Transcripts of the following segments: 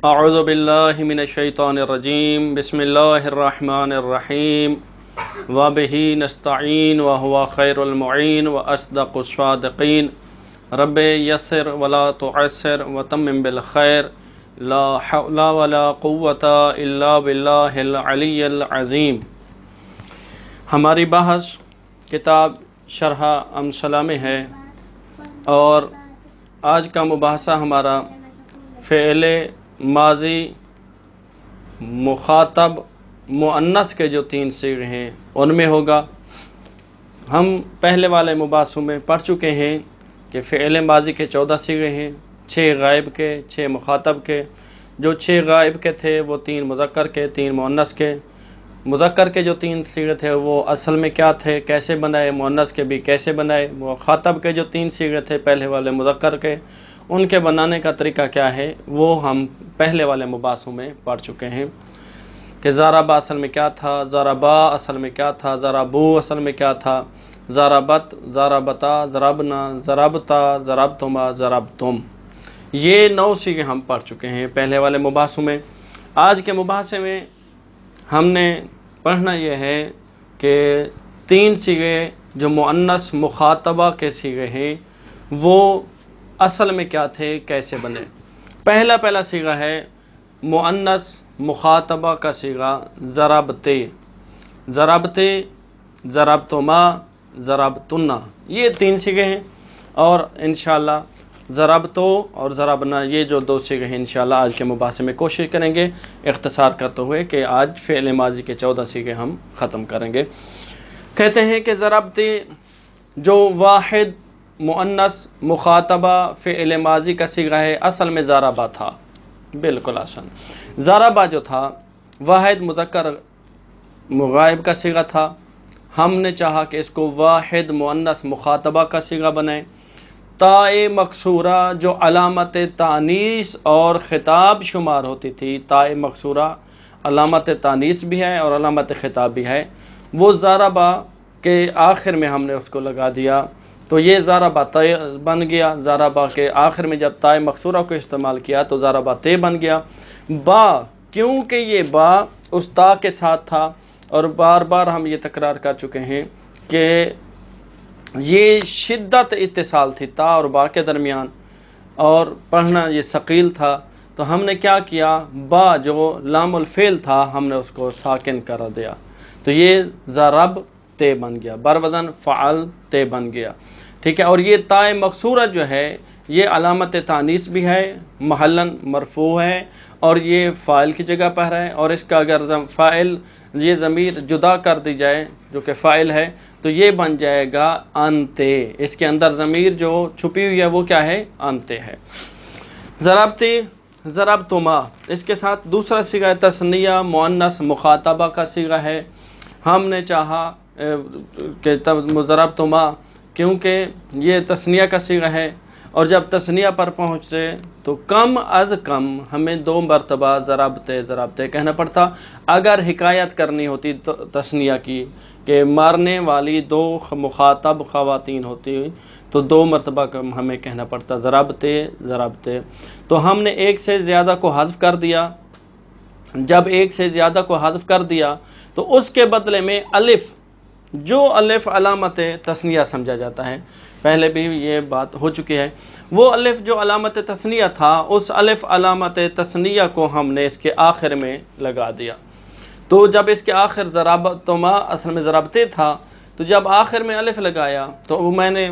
اعوذ باللہ من الشیطان الرجیم بسم اللہ الرحمن الرحیم وبہ نستعین وہو خیر المعین واصدق الصادقین رب یسر ولا تعسر وتمم بالخیر لا حول ولا قوة الا باللہ العلی العظیم۔ ہماری بحث کتاب شرح امثلہ میں ہے اور آج کا مباحثہ ہمارا فعل ماضی مخاطب مؤنث کے جو 3 صیغے ہیں ان میں ہوگا۔ ہم پہلے والے مباحثوں میں پڑھ چکے ہیں کہ فعل ماضی کے 14 صیغے ہیں، 6 غائب کے، 6 مخاطب کے۔ جو 6 غائب کے تھے وہ 3 مذکر کے، 3 مؤنث کے۔ مذکر کے جو 3 صیغے تھے وہ اصل میں کیا تھے، کیسے بنائے، مؤنث کے بھی کیسے بنائے۔ مخاطب کے جو 3 صیغے تھے پہلے والے مذکر کے، ان کے بنانے کا طریقہ کیا ہے وہ ہم پہلے والے مباحثوں میں پڑھ چکے ہیں کہ ضربا اصل میں کیا تھا، ضربا اصل میں کیا تھا، ضربو اصل میں کیا تھا، ضربت، ضربتا، ضربنا، ضربتا، ضربتما، ضربتم۔ یہ 9 صیغے ہم پڑھ چکے ہیں پہلے والے مباحثوں میں۔ آج کے مباحثے میں ہم نے پڑھنا یہ ہے کہ 3 صیغے جو مؤنث مخاطبہ کے صیغے ہیں وہ اصل میں کیا تھے، کیسے بنے۔ پہلا صیغہ ہے مؤنث مخاطبہ کا صیغہ ضربتے، ضربتے، ضربتما، ضربتنا، یہ 3 صیغے ہیں۔ اور انشاءاللہ ضربتو اور ضربنا یہ جو 2 صیغے ہیں انشاءاللہ آج کے مباحثے میں کوشش کریں گے اختصار کرتے ہوئے کہ آج فعل ماضی کے 14 صیغے ہم ختم کریں گے۔ کہتے ہیں کہ ضربتے جو واحد مؤنث مخاطبہ فعل ماضی کا صیغہ ہے اصل میں ضربا تھا، بالکل آسان۔ ضربا جو تھا واحد مذکر غائب کا صیغہ تھا، ہم نے چاہا کہ اس کو واحد مؤنث مخاطبہ کا صیغہ بنائیں۔ تائے مکسورہ جو علامت تانیث اور خطاب شمار ہوتی تھی، تائے مکسورہ علامت تانیث بھی ہے اور علامت خطاب بھی ہے، وہ ضربا کے آخر میں ہم نے اس کو لگا دیا تو یہ ضربا تے بن گیا۔ ضربا کے آخر میں جب تائے مکسورہ کو استعمال کیا تو ضربا تے بن گیا۔ با کیونکہ یہ با اس تا کے ساتھ تھا اور بار بار ہم یہ تکرار کر چکے ہیں کہ یہ شدت اتصال تھی تا اور با کے درمیان اور پڑھنا یہ ثقیل تھا، تو ہم نے کیا کیا، با جو لام الفعل تھا ہم نے اس کو ساکن کر دیا تو یہ ضرب تے بن گیا، بر وزن فعل تے بن گیا، ٹھیک ہے۔ اور یہ تائے مکسورہ جو ہے یہ علامت تانیث بھی ہے، محلاً مرفوع ہے اور یہ فاعل کی جگہ پر ہے، اور اس کا اگر فاعل یہ ضمیر جدا کر دی جائے جو کہ فاعل ہے تو یہ بن جائے گا انتے، اس کے اندر ضمیر جو چھپی ہوئی ہے وہ کیا ہے، انتے ہے۔ ضربتے، ضربتما، اس کے ساتھ دوسرا صیغہ تثنیہ مؤنث مخاطبہ کا صیغہ ہے۔ ہم نے چاہا کہ ضربتما کیونکہ یہ تثنیہ کا صیغہ ہے اور جب تثنیہ پر پہنچتے تو کم از کم ہمیں 2 مرتبہ ضربتے ضربتے کہنا پڑتا۔ اگر حکایت کرنی ہوتی تثنیہ کی کہ مارنے والی 2 مخاطب خواتین ہوتی تو 2 مرتبہ ہمیں کہنا پڑتا ضربتے ضربتے، تو ہم نے 1 سے زیادہ کو حذف کر دیا۔ جب 1 سے زیادہ کو حذف کر دیا تو اس کے بدلے میں الف، جو الف علامت تثنیہ سمجھا جاتا ہے، پہلے بھی یہ بات ہو چکی ہے، وہ الف جو علامت تثنیہ تھا اس الف علامت تثنیہ کو ہم نے اس کے آخر میں لگا دیا۔ تو جب اس کے آخر ضربتما اصل میں ضربتے تھا تو جب آخر میں الف لگایا تو میں نے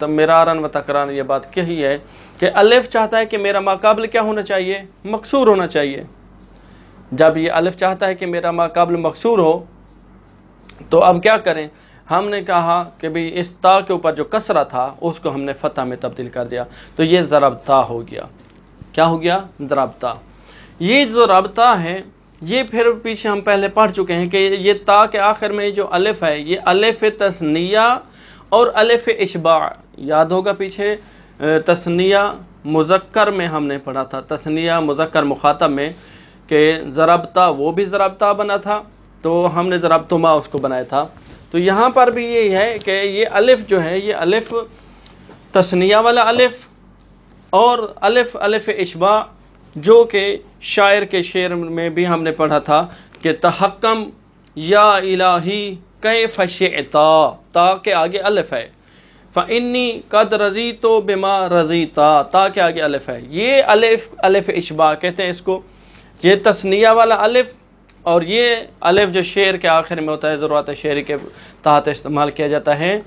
مرارن و تکرارن یہ بات کہی ہے کہ الف چاہتا ہے کہ میرا ماقابل کیا ہونا چاہیے، مکسور ہونا چاہیے۔ جب یہ الف چاہتا ہے کہ میرا ماقابل مکسور ہو تو اب کیا کریں، ہم نے کہا کہ بھی اس تا کے اوپر جو کسرہ تھا اس کو ہم نے فتح میں تبدیل کر دیا تو یہ ضربتا ہو گیا۔ کیا ہو گیا، ضربتا۔ یہ جو رابطہ ہے یہ پھر پیچھے ہم پہلے پڑھ چکے ہیں کہ یہ تا کے آخر میں جو الف ہے یہ الف تثنیہ اور الف اشباع، یاد ہوگا پیچھے تثنیہ مذکر میں ہم نے پڑھا تھا، تثنیہ مذکر مخاطب میں کہ ضربتا وہ بھی ضربتا بنا تھا تو ہم نے ضربتما اس کو بنایا تھا۔ تو یہاں پر بھی یہی ہے کہ یہ الف جو ہے یہ الف تثنیہ والا الف اور الف الف اشباع جو کہ شاعر کے شعر میں بھی ہم نے پڑھا تھا کہ تحکم یا الہی کیف شئتا، تا کے آگے الف ہے، فإنی قد رضیت بما رضیتا، تا کے آگے الف ہے، یہ الف اشباع کہتے ہیں اس کو، یہ تثنیہ والا الف، اور یہ الف جو شعر کے آخر میں ہوتا ہے، ضرورت شعری کے تحت استعمال کیا جاتا ہے،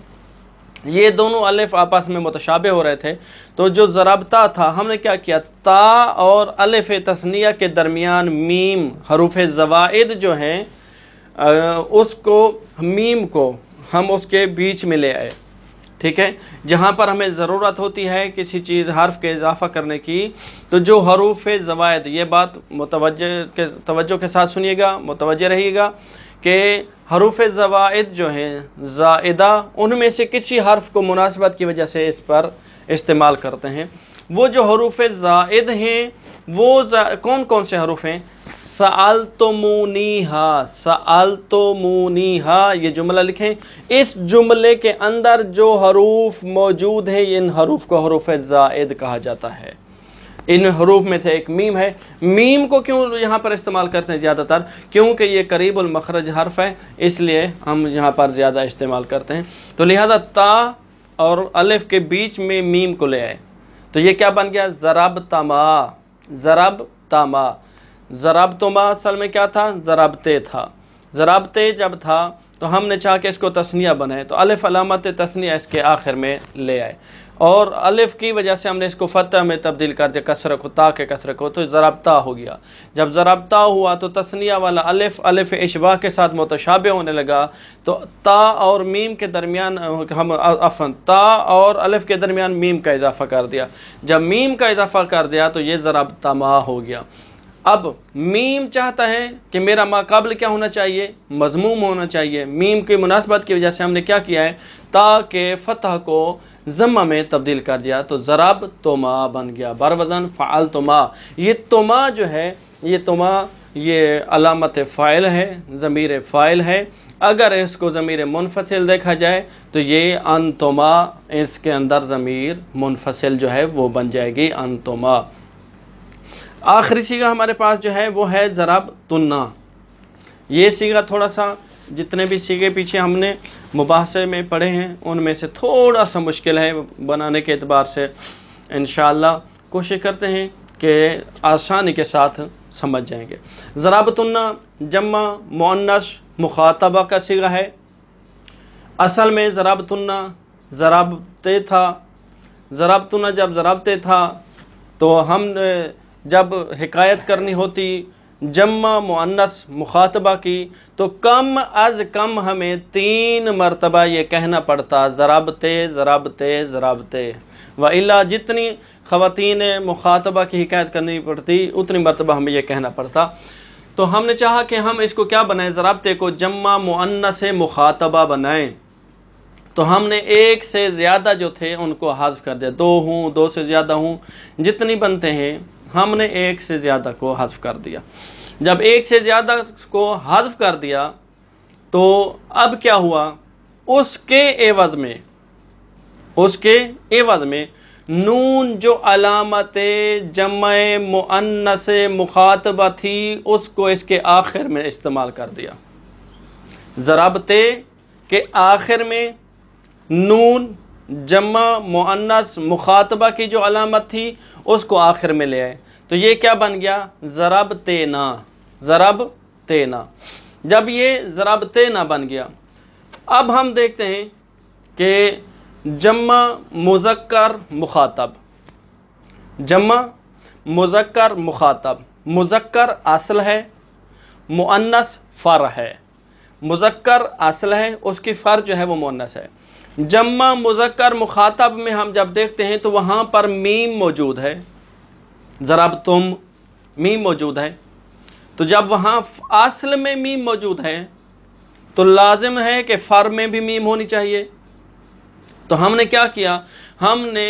یہ دونوں الف آپس میں متشابہ ہو رہے تھے، تو جو ضربتا تھا ہم نے کیا کیا، تا اور الف تثنیہ کے درمیان میم، حروف زوائد جو ہیں اس کو، میم کو ہم اس کے بیچ میں لے آئے، ٹھیک ہے، جہاں پر ہمیں ضرورت ہوتی ہے کسی چیز حرف کے اضافہ کرنے کی، تو جو حروف زوائد، یہ بات توجہ کے ساتھ سنیے گا، متوجہ رہیے گا کہ حروف زوائد جو ہیں زائدہ، ان میں سے کسی حرف کو مناسبت کی وجہ سے اس پر استعمال کرتے ہیں۔ وہ جو حروف زائد ہیں وہ کون کون سے حروف ہیں؟ سألتمونیہا، سألتمونیہا، یہ جملہ لکھیں، اس جملے کے اندر جو حروف موجود ہیں ان حروف کو حروف زائد کہا جاتا ہے۔ ان حروف میں سے ایک میم ہے، میم کو کیوں یہاں پر استعمال کرتے ہیں زیادہ تر؟ کیونکہ یہ قریب المخرج حرف ہے، اس لیے ہم یہاں پر زیادہ استعمال کرتے ہیں، تو لہذا تا اور الف کے بیچ میں میم کو لے آئے، تو یہ کیا بن گیا؟ ضربتما، ضربتما، ضربتما اصل میں کیا تھا؟ ضربتے تھا، ضربتے جب تھا تو ہم نے چاہا کہ اس کو تثنیہ بنائے، تو الف علامت تثنیہ اس کے آخر میں لے آئے، اور الف کی وجہ سے ہم نے اس کو فتح میں تبدیل کر دیا، کسرہ کو، تا کے کسرہ کو، تو ضربتا ہو گیا۔ جب ضربتا ہوا تو تثنیہ والا الف اشباع کے ساتھ متشابہ ہونے لگا، تو تا اور میم کے درمیان ہم تا اور الف کے درمیان میم کا اضافہ کر دیا، جب میم کا اضافہ کر دیا تو یہ ضربتما ہو گیا۔ اب میم چاہتا ہے کہ میرا ما قبل کیا ہونا چاہیے؟ مضموم ہونا چاہیے، میم کی مناسبت کی وجہ سے ہم نے کیا کیا ہے؟ تا کے فتح کو ضمہ میں تبدیل کر دیا، تو ضربتما بن گیا، بروزن فعلتما۔ یہ تما جو ہے، یہ تما یہ علامت فاعل ہے، ضمیر فاعل ہے، اگر اس کو ضمیر منفصل دیکھا جائے تو یہ انتما، اس کے اندر ضمیر منفصل جو ہے وہ بن جائے گی انتما۔ آخری صیغہ ہمارے پاس جو ہے وہ ہے ضربتنا۔ یہ صیغہ تھوڑا سا، جتنے بھی صیغے پیچھے ہم نے مباحثے میں پڑھے ہیں ان میں سے تھوڑا سا مشکل ہے بنانے کے اعتبار سے، انشاءاللہ کوشش کرتے ہیں کہ آسانی کے ساتھ سمجھ جائیں گے۔ ضربتنا جمع مؤنث مخاطبہ کا صیغہ ہے، اصل میں ضربتنا ضربتے تھا، ضربتنا جب ضربتے تھا تو ہم جب حکایت کرنی ہوتی جمع مؤنث مخاطبہ کی تو کم از کم ہمیں 3 مرتبہ یہ کہنا پڑتا، ضربتے ضربتے ضربتے، وإلا جتنی خواتین مخاطبہ کی حکایت کرنی پڑتی اتنی مرتبہ ہمیں یہ کہنا پڑتا۔ تو ہم نے چاہا کہ ہم اس کو کیا بنائیں، ضربتے کو جمع مؤنث مخاطبہ بنائیں، تو ہم نے 1 سے زیادہ جو تھے ان کو حذف کر دیا، 2 ہوں 2 سے زیادہ ہوں جتنی بنتے ہیں ہم نے 1 سے زیادہ کو حذف کر دیا۔ جب 1 سے زیادہ کو حذف کر دیا تو اب کیا ہوا، اس کے عوض میں نون جو علامت جمع مؤنث مخاطبہ تھی اس کو اس کے آخر میں استعمال کر دیا۔ ضربتے کے آخر میں نون جمع مؤنث مخاطبہ کی جو علامت تھی اس کو آخر میں لے آئے، تو یہ کیا بن گیا، ضربتینا، ضربتینا۔ جب یہ ضربتینا بن گیا، اب ہم دیکھتے ہیں کہ جمع مذکر مخاطب، جمع مذکر مخاطب، مذکر اصل ہے، مؤنث فرع ہے، مذکر اصل ہے، اس کی فرع جو ہے وہ مؤنث ہے۔ جمع مذکر مخاطب میں ہم جب دیکھتے ہیں تو وہاں پر میم موجود ہے، ضربتم میم موجود ہے، تو جب وہاں اصل میں میم موجود ہے تو لازم ہے کہ فرع میں بھی میم ہونی چاہیے۔ تو ہم نے کیا کیا، ہم نے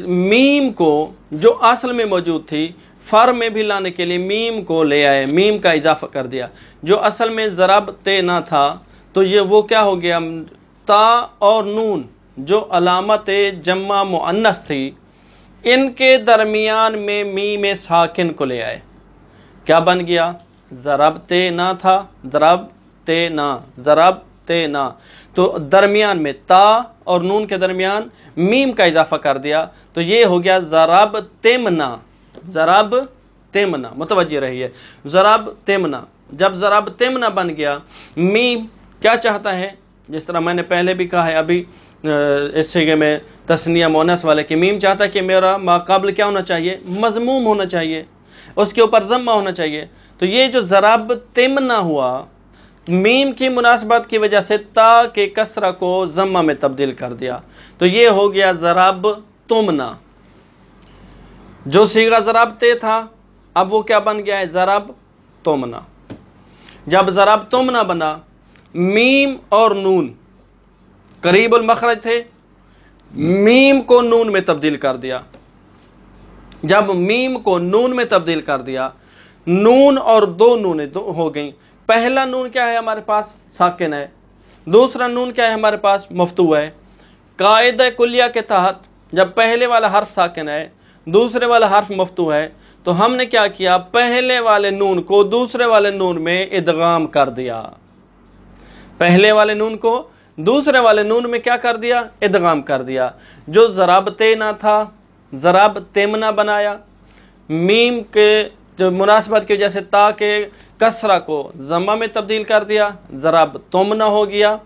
میم کو جو اصل میں موجود تھی فرع میں بھی لانے کے لیے میم کو لے آئے، میم کا اضافہ کر دیا، جو اصل میں ضربتنا تھا تو یہ وہ کیا ہو گیا، تا اور نون جو علامت جمع مؤنث تھی ان کے درمیان میں میم ساکن کو لے آئے، کیا بن گیا؟ ضربتنا تھا، ضربتنا، تو درمیان میں تا اور نون کے درمیان میم کا اضافہ کر دیا، تو یہ ہو گیا ضربتمنا، ضربتمنا، متوجہ رہیے، ضربتمنا۔ جب ضربتمنا بن گیا، میم کیا چاہتا ہے؟ جس طرح میں نے پہلے بھی کہا ہے، ابھی اس صیغے میں تثنیہ مؤنث والے کی میم چاہتا ہے کہ میرا ما قبل کیا ہونا چاہیے؟ مضموم ہونا چاہیے، اس کے اوپر ضمہ ہونا چاہیے۔ تو یہ جو ضربتمنا ہوا، میم کی مناسبت کی وجہ سے تا کے کسرہ کو ضمہ میں تبدیل کر دیا، تو یہ ہو گیا ضربتمنا۔ جو صیغہ ضربتے تھا اب وہ کیا بن گیا ہے؟ ضربتمنا۔ جب ضربتمنا بنا، میم اور نون قریب المخرج تھے، میم کو نون میں تبدیل کر دیا۔ جب میم کو نون میں تبدیل کر دیا، نون اور دو نونیں ہو گئیں۔ پہلا نون کیا ہے ہمارے پاس؟ ساکن ہے۔ دوسرا نون کیا ہے ہمارے پاس؟ مفتوح ہے۔ قاعدہ کلیہ کے تحت جب پہلے والا حرف ساکن ہے، دوسرے والا حرف مفتوح ہے، تو ہم نے کیا کیا؟ پہلے والے نون کو دوسرے والے نون میں ادغام کر دیا۔ پہلے والے نون کو دوسرے والے نون میں کیا کر دیا؟ ادغام کر دیا۔ جو ضربتنا تھا ضربتمنا بنایا، میم کے جو مناسبت کی وجہ سے تا کے کسرہ کو ضمہ میں تبدیل کر دیا، ضربتمنا ہو گیا۔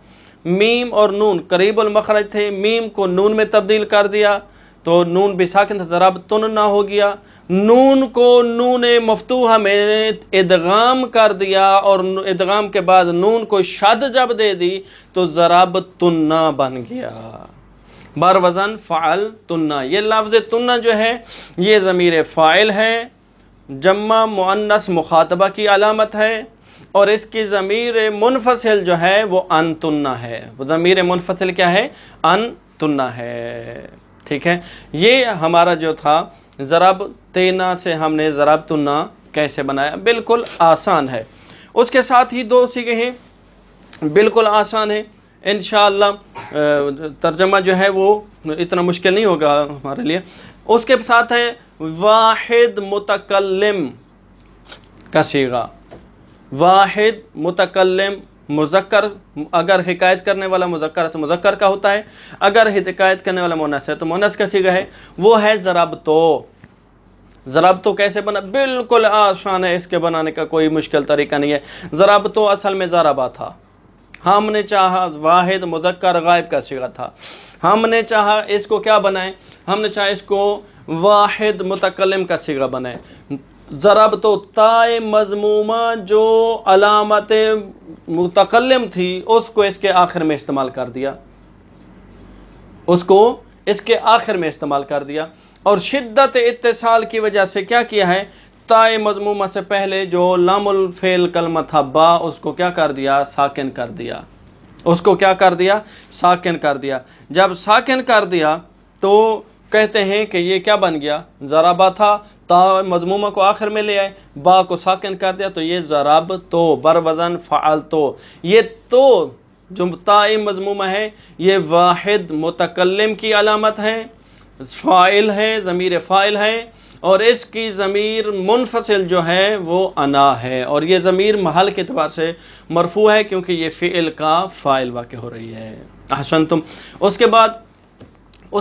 میم اور نون قریب المخرج تھے، میم کو نون میں تبدیل کر دیا تو نون بھی ساکن تھا، ضربتنا ہو گیا۔ نون کو نون مفتوحہ میں ادغام کر دیا اور ادغام کے بعد نون کو شد جب دے دی تو ضربتنا بن گیا، بر وزن فعلتنا۔ یہ لفظ تنا جو ہے یہ ضمیر فاعل ہے، جمع مؤنث مخاطبہ کی علامت ہے، اور اس کی ضمیر منفصل جو ہے وہ انتنا ہے۔ وہ ضمیر منفصل کیا ہے؟ انتنا ہے، ٹھیک ہے۔ یہ ہمارا جو تھا ضربتنا سے ہم نے ضربتنا کیسے بنایا، بالکل آسان ہے۔ اس کے ساتھ ہی دو صیغے ہیں، بالکل آسان ہے، انشاءاللہ ترجمہ جو ہے وہ اتنا مشکل نہیں ہوگا ہمارے لیے۔ اس کے ساتھ ہے واحد متکلم کا صیغہ۔ واحد متکلم مذکر، اگر حکایت کرنے والا مذکر ہے تو مذکر کا ہوتا ہے، اگر حکایت کرنے والا مؤنث ہے تو مؤنث کا صیغہ ہے، وہ ہے ضربتو۔ ضربتو کیسے بنا؟ بالکل آسان ہے، اس کے بنانے کا کوئی مشکل طریقہ نہیں ہے۔ ضربتو اصل میں ضربہ تھا، ہم نے چاہا واحد مذکر غائب کا صیغہ تھا، ہم نے چاہا اس کو کیا بنائیں؟ ہم نے چاہا اس کو واحد متکلم کا صیغہ بنائیں۔ ضربتو تائے مضمومہ جو علامت متکلم تھی اس کو اس کے آخر میں استعمال کر دیا، اس کو اس کے آخر میں استعمال کر دیا، اور شدت اتصال کی وجہ سے کیا کیا ہے؟ تائے مضمومہ سے پہلے جو لام الفعل کلمہ تھا با، اس کو کیا کر دیا؟ ساکن کر دیا، اس کو کیا کر دیا؟ ساکن کر دیا۔ جب ساکن کر دیا تو کہتے ہیں کہ یہ کیا بن گیا؟ ضربہ تھا، تا مضمومہ کو آخر میں لے آئے، با کو ساکن کر دیا تو یہ ضربتو، بر وزن فعلتو۔ یہ تو جو تاء مضمومہ ہے یہ واحد متکلم کی علامت ہے، فاعل ہے، ضمیر فاعل ہے، اور اس کی ضمیر منفصل جو ہے وہ انا ہے، اور یہ ضمیر محل کے اعتبار سے مرفوع ہے کیونکہ یہ فعل کا فاعل واقع ہو رہی ہے۔ احسنتم۔ اس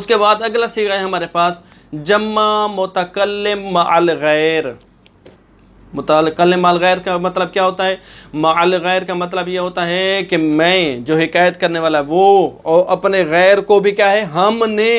کے بعد اگلا صیغہ ہے ہمارے پاس جمع متکلم مع الغیر۔ متکلم مع الغیر کا مطلب کیا ہوتا ہے؟ مع الغیر کا مطلب یہ ہوتا ہے کہ میں جو حکایت کرنے والا وہ اور اپنے غیر کو بھی کیا ہے؟ ہم نے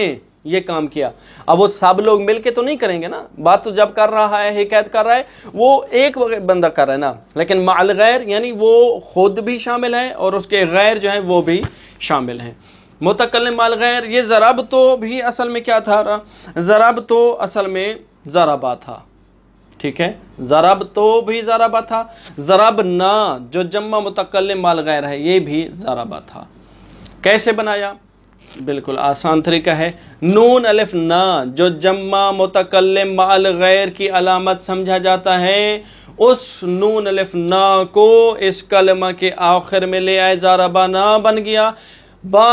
یہ کام کیا۔ اب وہ سب لوگ مل کے تو نہیں کریں گے نا، بات تو جب کر رہا ہے، حکایت کر رہا ہے، وہ ایک بندہ کر رہا ہے نا، لیکن مع الغیر یعنی وہ خود بھی شامل ہے اور اس کے غیر جو ہیں وہ بھی شامل ہیں۔ متکلم مع الغیر، یہ ضربتو بھی اصل میں کیا تھا؟ ضربتو اصل میں ضربہ تھا، ٹھیک ہے، ضربتو بھی ضربہ تھا، ضربنا جو جمع متکلم مع الغیر ہے یہ بھی ضربہ تھا۔ کیسے بنایا؟ بالکل آسان طریقہ ہے، نون الف نا جو جمع متکلم مع الغیر کی علامت سمجھا جاتا ہے، اس نون الف نا کو اس کلمہ کے آخر میں لے آئے، ضربنا بن گیا۔ با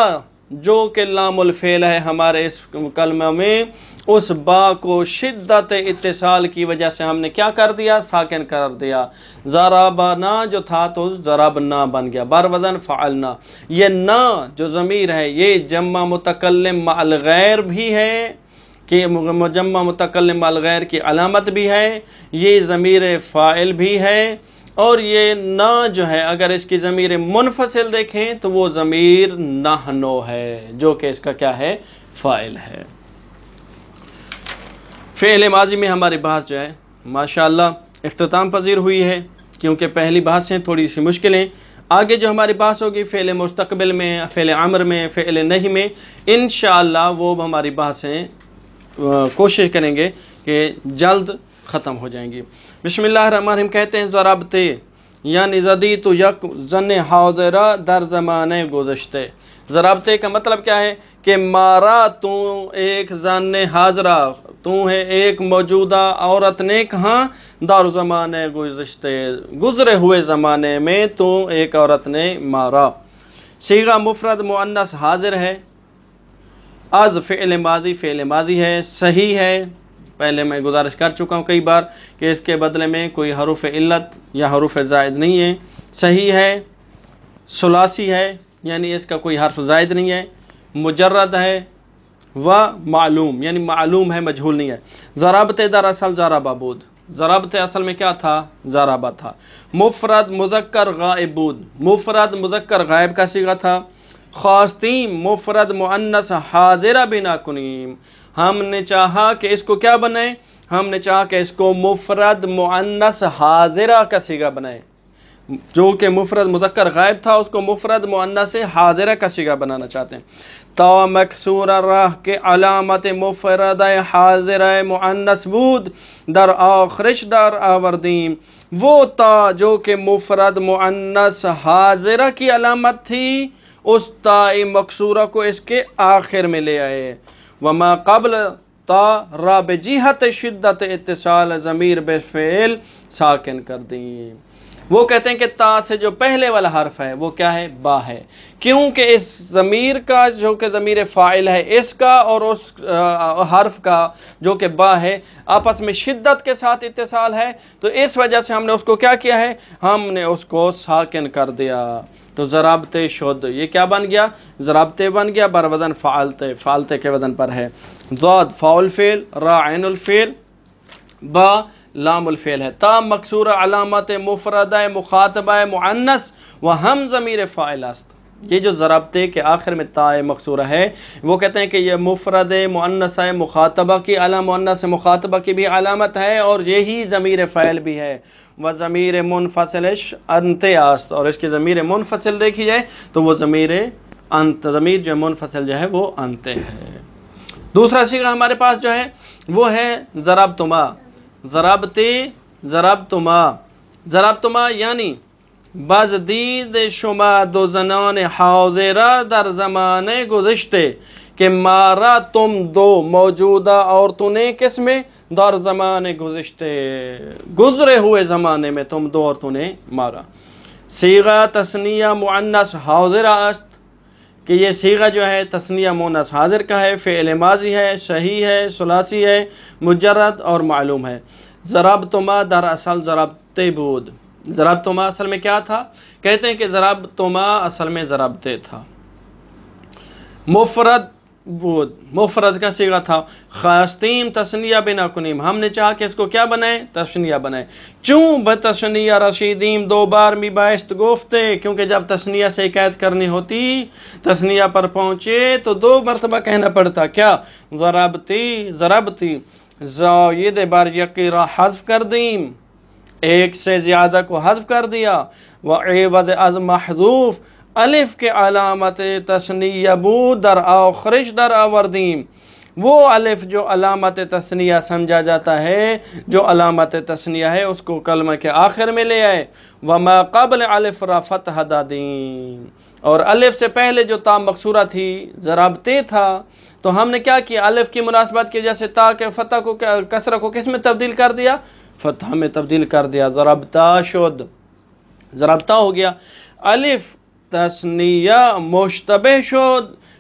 جو کہ لام الفعل ہے ہمارے اس کلمہ میں، اس با کو شدت اتصال کی وجہ سے ہم نے کیا کر دیا؟ ساکن کر دیا۔ ضربنا جو تھا تو ضربنا بن گیا، بر وزن فعلنا۔ یہ نا جو ضمیر ہے یہ جمع متکلم مع الغیر بھی ہے، کہ جمع متکلم مع الغیر کی علامت بھی ہے، یہ ضمیر فاعل بھی ہے، اور یہ نا جو ہے اگر اس کی ضمیر منفصل دیکھیں تو وہ ضمیر نحنو ہے، جو کہ اس کا کیا ہے؟ فاعل ہے۔ فعل ماضی میں ہماری بحث جو ہے ماشاءاللہ اختتام پذیر ہوئی ہے، کیونکہ پہلی بحثیں تھوڑی سی مشکلیں، آگے جو ہماری بحث ہوگی فعل مستقبل میں، فعل امر میں، فعل نہی میں، انشاءاللہ وہ ہماری بحثیں کوشش کریں گے کہ جلد ختم ہو جائیں گی۔ بسم اللہ الرحمن الرحیم کہتے ہیں ضربتے یعنی زدیت یک زن حاضرہ در زمانے گزشتے۔ ضربتے کا مطلب کیا ہے؟ کہ مارا تو ایک زن حاضرہ، تو ہے ایک موجودہ عورت نے، کہاں؟ دار زمانے گزشتے، گزرے ہوئے زمانے میں تو ایک عورت نے مارا۔ صیغہ مفرد مؤنث حاضر ہے، از فعل ماضی، فعل ماضی ہے، صحیح ہے، پہلے میں گزارش کر چکا ہوں کئی بار کہ اس کے بدلے میں کوئی حروف علت یا حروف زائد نہیں ہے، صحیح ہے، ثلاثی ہے یعنی اس کا کوئی حرف زائد نہیں ہے، مجرد ہے، و معلوم یعنی معلوم ہے، مجہول نہیں ہے۔ ضربت دراصل ضربہ بود، ضربت اصل میں کیا تھا؟ ضربہ تھا۔ مفرد مذکر غائب بود، مفرد مذکر غائب کا صیغہ تھا۔ خواستیم مفرد مؤنث حاضرہ بنا کنیم، ہم نے چاہا کہ اس کو کیا بنائیں؟ ہم نے چاہا کہ اس کو مفرد مؤنث حاضرہ کا صیغہ بنائیں، جو کہ مفرد مذکر غائب تھا اس کو مفرد مؤنث حاضرہ کا صیغہ بنانا چاہتے ہیں۔ تا مکسورہ راہ کے علامت مفرد حاضرہ مؤنث بود در آخرش در آوردیم، وہ تا جو کہ مفرد مؤنث حاضرہ کی علامت تھی اس تا مکسورہ کو اس کے آخر میں لے آئے۔ وما قبل تا را بجہت شدت اتصال ضمیر بفعل ساکن کر دیں۔ وہ کہتے ہیں کہ تا سے جو پہلے والا حرف ہے وہ کیا ہے؟ با ہے، کیونکہ اس ضمیر کا جو کہ ضمیر فاعل ہے اس کا اور اس حرف کا جو کہ با ہے آپس میں شدت کے ساتھ اتصال ہے، تو اس وجہ سے ہم نے اس کو کیا کیا ہے؟ ہم نے اس کو ساکن کر دیا، تو ضربتے شد، یہ کیا بن گیا؟ ضربتے بن گیا، بر وزن فعلتے، فعلتے کے وزن پر ہے۔ ضاد فاعل فعل، را عین الفعل، با لام الفعل ہے، تا مکسورہ علامت مفردہ مخاطبہ مؤنث و ہم ضمیر فاعل است۔ یہ جو ضربتے کے آخر میں تا مکسورہ ہے وہ کہتے ہیں کہ یہ مفرد مؤنث مخاطبہ کی مؤنث مخاطبہ کی بھی علامت ہے اور یہی ضمیر فاعل بھی ہے۔ و ضمیر منفصلش انت است، اور اس کی ضمیر منفصل دیکھی جائے تو وہ ضمیر انت، ضمیر جو منفصل جو ہے وہ انت ہے۔ دوسرا صیغہ ہمارے پاس جو ہے وہ ہے ضربتما، ضربتے ضربتما، ضربتما یعنی بازدید شما دو زنان حاضرہ در زمانے گزشتے، کہ مارا تم دو موجودہ عورتوں نے کس میں؟ در زمانے گزشتے، گزرے ہوئے زمانے میں تم دو عورتوں نے مارا۔ صیغہ تثنیہ مؤنث حاضرہ است، کہ یہ صیغہ جو ہے تثنیہ مؤنث حاضر کا ہے، فعل ماضی ہے، صحیح ہے، ثلاثی ہے، مجرد اور معلوم ہے۔ ضربتما در اصل ضربتے بود، ضربتما اصل میں کیا تھا؟ کہتے ہیں کہ ضربتما اصل میں ضربتے تھا، مفرد بود، مفرد کا صیغہ تھا۔ خواستیم تثنیہ بنا کنیم، ہم نے چاہا کہ اس کو کیا بنائیں؟ تثنیہ بنائیں۔ چوں بتثنیہ رشیدیم دو بار می بایست گفتے، کیونکہ جب تثنیہ سے قید کرنی ہوتی تثنیہ پر پہنچے تو دو مرتبہ کہنا پڑتا، کیا؟ ضربتی ضربتی، زائد بر یکی را حذف کر دیم، ایک سے زیادہ کو حذف کر دیا، وعوض از محذوف الف کے علامت تثنیہ بود در آخرش در آوردیم، وہ الف جو علامت تثنیہ سمجھا جاتا ہے، جو علامت تثنیہ ہے اس کو کلمہ کے آخر میں لے آئے۔ وما قبل الف را فتح دادیم، اور الف سے پہلے جو تا مکسورہ تھی ضربتے تھا تو ہم نے کیا کیا؟ الف کی مناسبت کی وجہ سے تا کے فتح کو کسرہ کو کس میں تبدیل کر دیا؟ فتح میں تبدیل کر دیا، ضربتا شد، ضربتا ہو گیا۔ الف تثنیہ مشتبہ شد،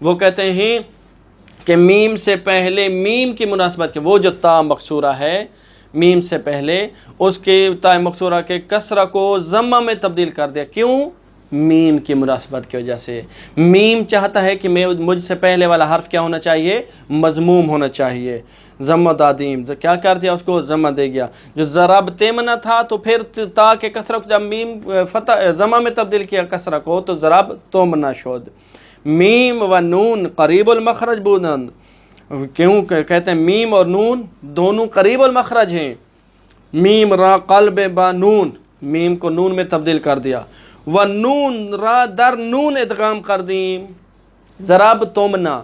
وہ کہتے ہیں کہ میم سے پہلے میم کی مناسبت کے وہ جو تا مقصورہ ہے میم سے پہلے اس کے تا مقصورہ کے کسرہ کو ضمہ میں تبدیل کر دیا. کیوں؟ میم کی مناسبت کی وجہ سے. میم چاہتا ہے کہ مجھ سے پہلے والا حرف کیا ہونا چاہیے؟ مضموم ہونا چاہیے. ضم دادیم کیا کر دیا؟ اس کو ضمہ دے گیا. جو ضرب تیمنا تھا تو پھر تا کے کسرہ کو جب میم فتح ضمہ میں تبدیل کیا کسرہ کو تو ضرب تومنا شد. میم و نون قریب المخرج بودند. کیوں کہتے ہیں میم اور نون دونوں قریب المخرج ہیں. میم را قلب با نون، میم کو نون میں تبدیل کر دیا. و نون را در نون ادغام کر دیم. ضرب تومنا،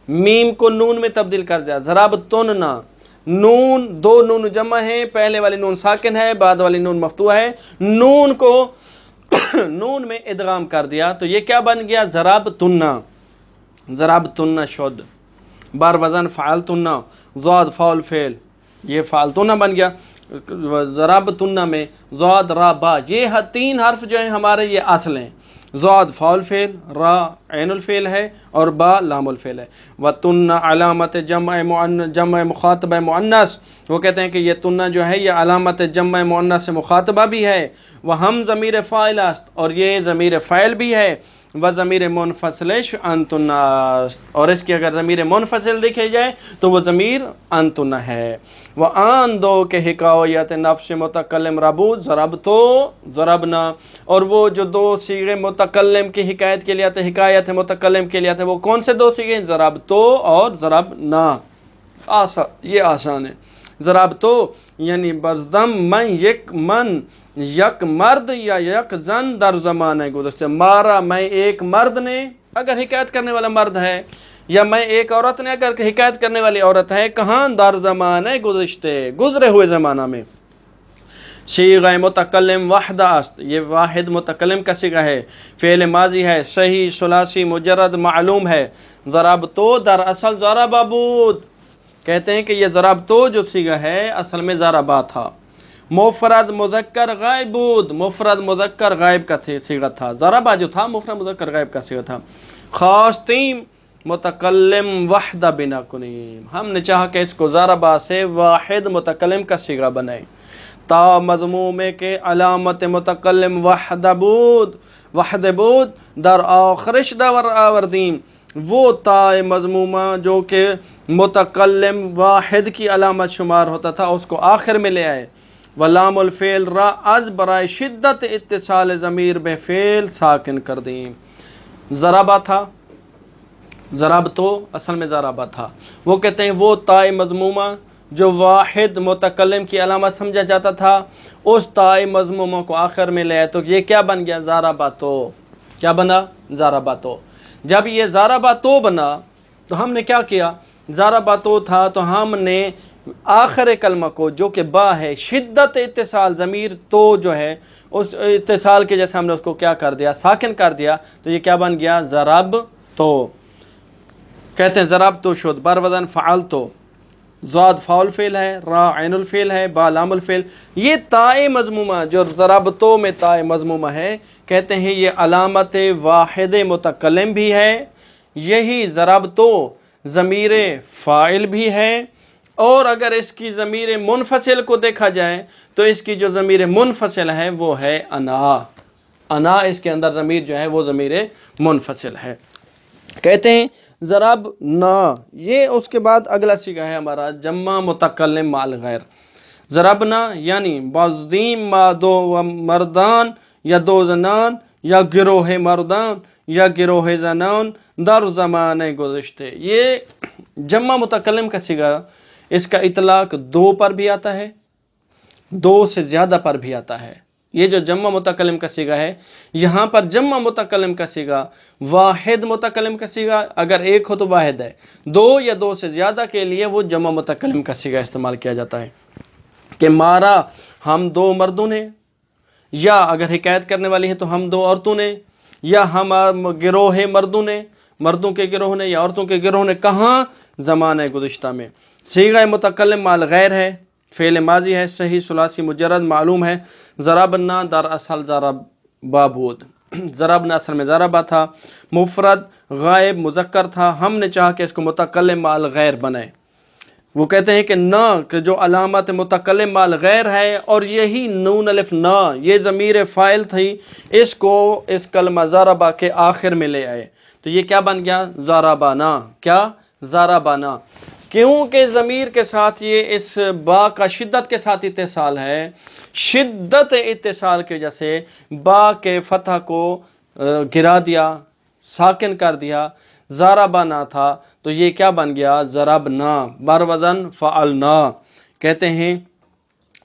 میم کو نون میں تبدیل کر دیا. ضرب تننا، نون دو نون جمع ہے، پہلے والی نون ساکن ہے، بعد والی نون مفتوح ہے. نون کو نون میں ادغام کر دیا تو یہ کیا بن گیا؟ ضرب تننا. ضرب تننا شد. بار وزن فعل تننا، ضاد فعل فعل، یہ فعل تننا بن گیا. ضرب تننا میں ضاد را با، یہ تین حرف جو ہیں ہمارے یہ اصل ہیں. ضاد فعل فعل، را عین الفعل ہے اور با لام الفعل ہے. و تننا علامت جمع مخاطبہ مؤنث، وہ کہتے ہیں کہ یہ تننا جو ہے یہ علامت جمع مؤنث مخاطبہ بھی ہے. وہ ہم ضمیر فاعل است، اور یہ ضمیر فاعل بھی ہے. و ضمیر منفصلش انتن است، اور اس کی اگر ضمیر منفصل دیکھے جائے تو وہ ضمیر انتن ہے. وہ آن دو کے حکایت نفس متکلم ربود ضربتو ضربنا، اور وہ جو دو صیغے متکلم کی حکایت کے لیے آتے حکایت متکلم کے لیے آتے وہ کون سے دو صیغے ہیں؟ ضربتو اور ضربنا. یہ آسان ہے. ضربتو یعنی بزدم من یک مرد یا یک زن در زمانہ گزشتہ. مارا میں ایک مرد نے اگر حکایت کرنے والا مرد ہے، یا میں ایک عورت نے اگر حکایت کرنے والی عورت ہے. کہاں؟ در زمانہ گزشتے، گزرے ہوئے زمانہ میں. صیغہ متکلم وحدہ است، یہ واحد متکلم کا صیغہ ہے. فعل ماضی ہے، صحیح ثلاثی مجرد معلوم ہے. ضربتو در اصل ضربہ بود. کہتے ہیں کہ یہ ضربتو جو صیغہ ہے اصل میں ضربہ تھا. مفرد مذکر غائب بود، مفرد مذکر غائب کا صیغہ تھا. ضربہ جو تھا مفرد مذکر غائب کا صیغہ تھا. خواستیم متکلم وحدہ بنا کنیم، ہم نے چاہا کہ اس کو ضربہ سے واحد متکلم کا صیغہ بنائیں. تا مضموم کے علامت متکلم وحدہ بود در آخرش دور آوردیم. وہ تا مضمومہ جو کہ متکلم واحد کی علامت شمار ہوتا تھا اس کو آخر میں لے آئے. ولام الفعل را از برائے شدت اتصال ضمیر بے فعل ساکن کر دیں. ضربہ تھا، ضرب تو اصل میں ضربہ تھا. وہ کہتے ہیں وہ تائے مضمومہ جو واحد متکلم کی علامت سمجھا جاتا تھا اس تائے مضمومہ کو آخر میں لے آئے تو یہ کیا بن گیا؟ ضربہ تو. کیا بنا؟ ضربہ تو. جب یہ ضربہ تو بنا تو ہم نے کیا کیا؟ ضربہ تو تھا تو ہم نے آخر کلمہ کو جو کہ با ہے، شدت اتصال ضمیر تو جو ہے اس اتصال کے جیسے ہم نے اس کو کیا کر دیا؟ ساکن کر دیا. تو یہ کیا بن گیا؟ ضرب تو. کہتے ہیں ضرب تو شد بر وزن فعل تو. ضاد فاعل فعل ہے، را عین الفعل ہے، با لام الفعل. یہ تائے مضمومہ جو ضرب تو میں تائے مضمومہ ہے کہتے ہیں یہ علامت واحد متکلم بھی ہے. یہی ضرب تو ضمیر فاعل بھی ہے. اور اگر اس کی ضمیر منفصل کو دیکھا جائے تو اس کی جو ضمیر منفصل ہے وہ ہے انا. انا اس کے اندر ضمیر جو ہے وہ ضمیر منفصل ہے. کہتے ہیں ضرب نا. یہ اس کے بعد اگلا صیغہ ہے ہمارا جمع متکلم مال غیر. ضربنا یعنی بازدیم ما دو مردان یا دو زنان یا گروہ مردان یا گروہ زنان در زمانے گزشتے. یہ جمع متکلم کا صیغہ اس کا اطلاق دو پر بھی آتا ہے، دو سے زیادہ پر بھی آتا ہے. یہ جو جمع متکلم کا صیغہ ہے یہاں پر جمع متکلم کا صیغہ واحد متکلم کا صیغہ اگر ایک ہو تو واحد ہے، دو یا دو سے زیادہ کے لیے وہ جمع متکلم کا صیغہ استعمال کیا جاتا ہے. کہ مارا ہم دو مردوں نے، یا اگر حکایت کرنے والی ہے تو ہم دو عورتوں نے، یا ہم گروہ مردوں نے، مردوں کے گروہ نے یا عورتوں کے گروہ نے. کہاں؟ زمانہ گزشتہ میں. صیغہ متکلم مال غیر ہے، فعل ماضی ہے، صحیح ثلاثی مجرد معلوم ہے. ضربنا در اصل ضربہ بود. ضربنا اصل میں ضربہ تھا، مفرد غائب مذکر تھا، ہم نے چاہا کہ اس کو متکلم مال غیر بنائے۔ وہ کہتے ہیں کہ نا کہ جو علامت متکلم مال غیر ہے، اور یہی نون الف نا یہ ضمیر فاعل تھی، اس کو اس کلمہ ضربہ کے آخر میں لے آئے، تو یہ کیا بن گیا؟ ضربنا۔ کیا؟ ضربنا۔ کیونکہ ضمیر کے ساتھ یہ اس با کا شدت کے ساتھ اتصال ہے، شدت اتصال کی وجہ سے با کے فتح کو گرا دیا، ساکن کر دیا، ضربنا تھا تو یہ کیا بن گیا؟ ضربنا، بر وزن فعلنا۔ کہتے ہیں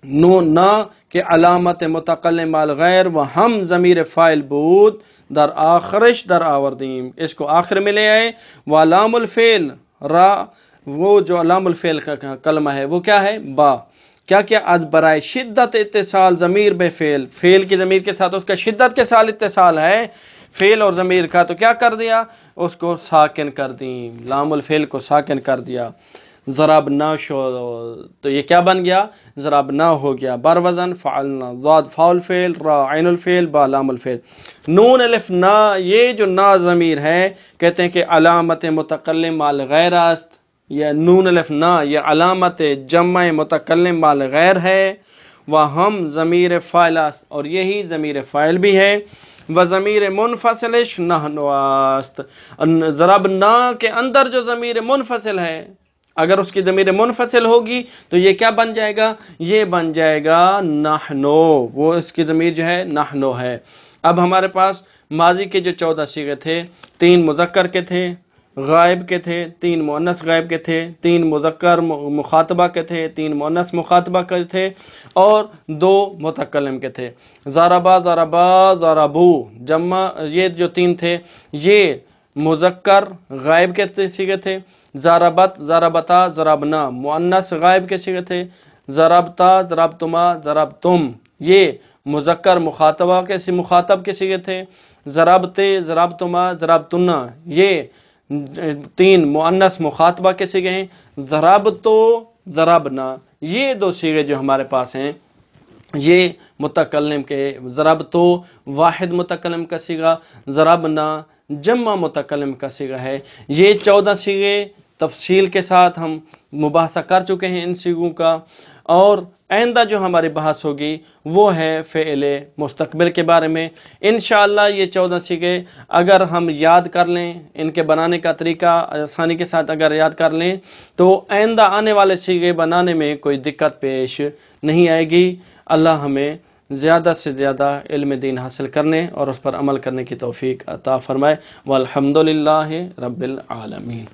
نون نا کہ علامت متکلم مال غیر و ہم ضمیر فاعل بود در آخرش در آوردیم، اس کو آخر میں لے آئے۔ ولام الفعل را، وہ جو لام الفعل کا کلمہ ہے وہ کیا ہے؟ با۔ کیا کیا؟ از برائے شدت اتصال ضمیر بے فعل، فعل کی ضمیر کے ساتھ اس کا شدت کے ساتھ اتصال ہے، فعل اور ضمیر کا، تو کیا کر دیا؟ اس کو ساکن کر دیں، لام الفعل کو ساکن کر دیا۔ ضربنا شو، تو یہ کیا بن گیا؟ ضربنا ہو گیا، بر وزن فعلنا، ضاد فاعل فعل، را عین الفعل، با لام الفعل۔ نون الف نا، یہ جو نا ضمیر ہے کہتے ہیں کہ علامت متکلم مال غیر است، یہ نون الف نا یہ علامت جمع متکلم مال غیر ہے، وہ ہم ضمیر فاعل است، اور یہی ضمیر فاعل بھی ہے، و ضمیر منفصلش نحن است، ضربنا کے اندر جو ضمیر منفصل ہے اگر اس کی ضمیر منفصل ہوگی تو یہ کیا بن جائے گا؟ یہ بن جائے گا نحنو، وہ اس کی ضمیر جو ہے نحنو ہے۔ اب ہمارے پاس ماضی کے جو 14 صیغے تھے، 3 مذکر کے تھے، غائب کے تھے، 3 مؤنث غائب کے تھے، 3 مذکر مخاطبہ کے تھے، 3 مؤنث مخاطبہ کے تھے، اور 2 متکلم کے تھے۔ ضربا ضربا ضربو جمع، یہ جو 3 تھے یہ مذکر غائب کے صیغے تھے۔ ضربت ضربتا ضربنا مؤنث غائب کے صیغے تھے۔ ضربتا ضربتما ضربتم یہ مذکر مخاطب کے صیغے تھے۔ ضربتے ضربتما ضربتنا یہ 3 مؤنث مخاطبہ کے صیغے ہیں۔ ضربتو ضربنا یہ 2 صیغے جو ہمارے پاس ہیں یہ متکلم کے، ضربتو واحد متکلم کا صیغہ، ضربنا جمع متکلم کا صیغہ ہے۔ یہ 14 صیغے تفصیل کے ساتھ ہم مباحثہ کر چکے ہیں ان صیغوں کا، اور آئندہ جو ہماری بحث ہوگی وہ ہے فعل مستقبل کے بارے میں۔ انشاءاللہ یہ 14 صیغے اگر ہم یاد کر لیں، ان کے بنانے کا طریقہ آسانی کے ساتھ اگر یاد کر لیں تو آئندہ آنے والے صیغے بنانے میں کوئی دقت پیش نہیں آئے گی۔ اللہ ہمیں زیادہ سے زیادہ علم دین حاصل کرنے اور اس پر عمل کرنے کی توفیق عطا فرمائے۔ والحمدللہ رب العالمین۔